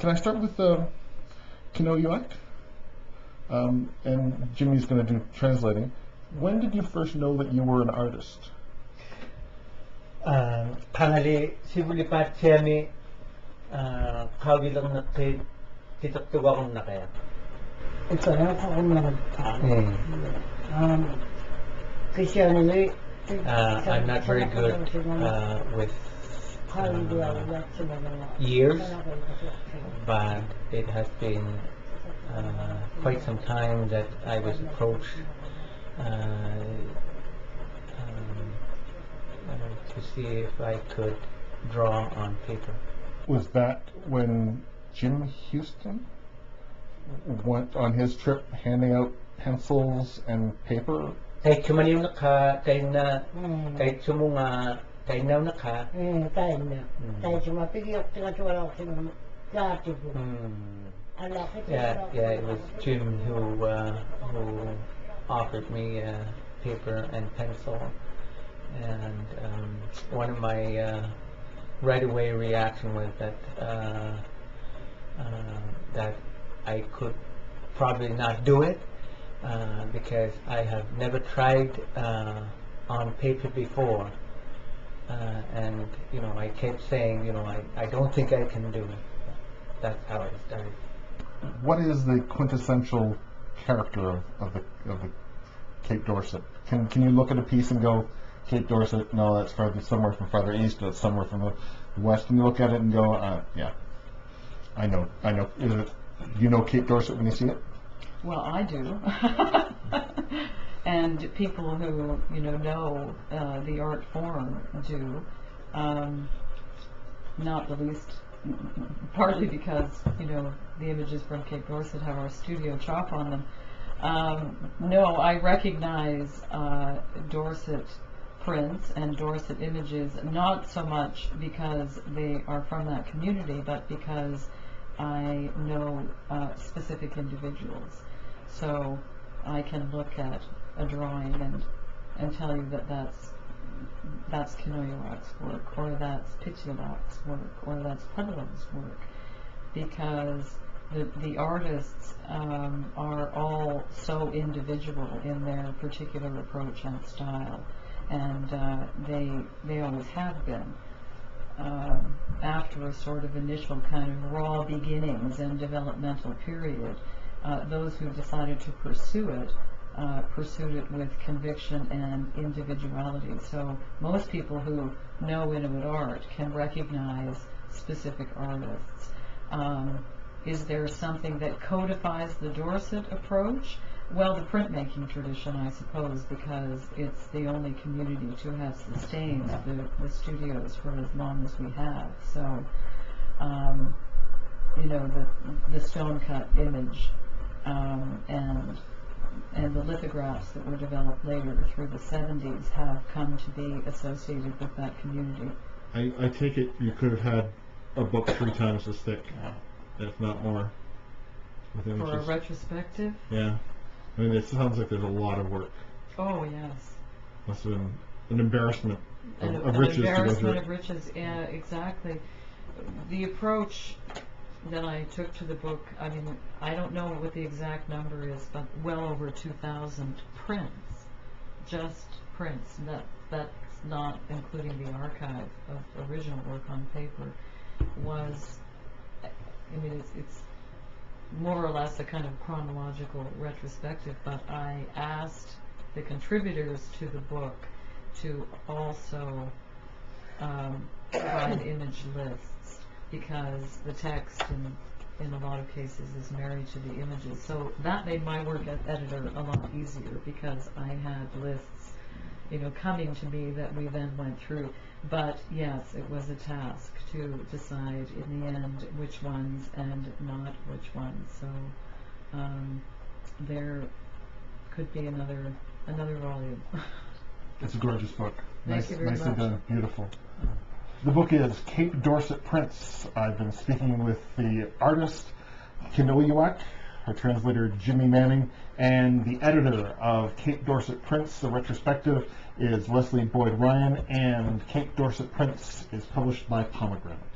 can I start with Kenojuak? And Jimmy's going to do translating. When did you first know that you were an artist? Pangali sibulipat siyami kawilang na kitatuwa kong na kaya. Ito na ako I'm not very good with years, but it has been quite some time that I was approached to see if I could draw on paper. Was that when Jim Houston went on his trip handing out pencils and paper? Kahit sumaliw na ka, kahit sumunga, kahit naw na ka. Yeah, it was Jim who offered me paper and pencil, and one of my right away reaction was that that I could probably not do it because I have never tried on paper before, and you know, I kept saying, you know, I don't think I can do it. That's how it started. What is the quintessential character of the Cape Dorset? Can you look at a piece and go, Cape Dorset? No, that's somewhere from farther east. That's somewhere from the west. Can you look at it and go, yeah, I know. Is it? Do you know Cape Dorset when you see it? Well, I do. And people who know the art form do. Not the least, partly because the images from Cape Dorset have our studio chop on them. No, I recognize Dorset prints and Dorset images, not so much because they are from that community, but because I know specific individuals. So I can look at a drawing and tell you that that's Kenojuak's work, or that's Pitulak's work, or that's Puddle's work, because the artists are all so individual in their particular approach and style, and they always have been. After a sort of initial kind of raw beginnings and developmental period, those who decided to pursue it pursued it with conviction and individuality. So most people who know Inuit art can recognize specific artists. Is there something that codifies the Dorset approach? Well, the printmaking tradition, I suppose, because it's the only community to have sustained the studios for as long as we have. So, the stone cut image and the lithographs that were developed later through the 70s have come to be associated with that community. I take it you could have had a book 3 times as thick, if not more, with images. For a retrospective? Yeah. I mean, it sounds like there's a lot of work. Oh, yes. Must have been an embarrassment of riches. An embarrassment of riches, yeah, exactly. The approach that I took to the book, I mean, I don't know what the exact number is, but well over 2,000 prints, just prints. That's not including the archive of original work on paper. Was, I mean, it's more or less a kind of chronological retrospective, but I asked the contributors to the book to also provide image lists, because the text in a lot of cases is married to the images. So that made my work as editor a lot easier, because I had lists coming to me that we then went through. But yes, it was a task to decide in the end which ones and not which ones. So there could be another volume. It's a gorgeous book. Thank you very nicely much. done, beautiful. The book is Cape Dorset Prints. I've been speaking with the artist Kenojuak, her translator Jimmy Manning, and the editor of Cape Dorset Prints. The retrospective is Leslie Boyd Ryan, and Cape Dorset Prints is published by Pomegranate.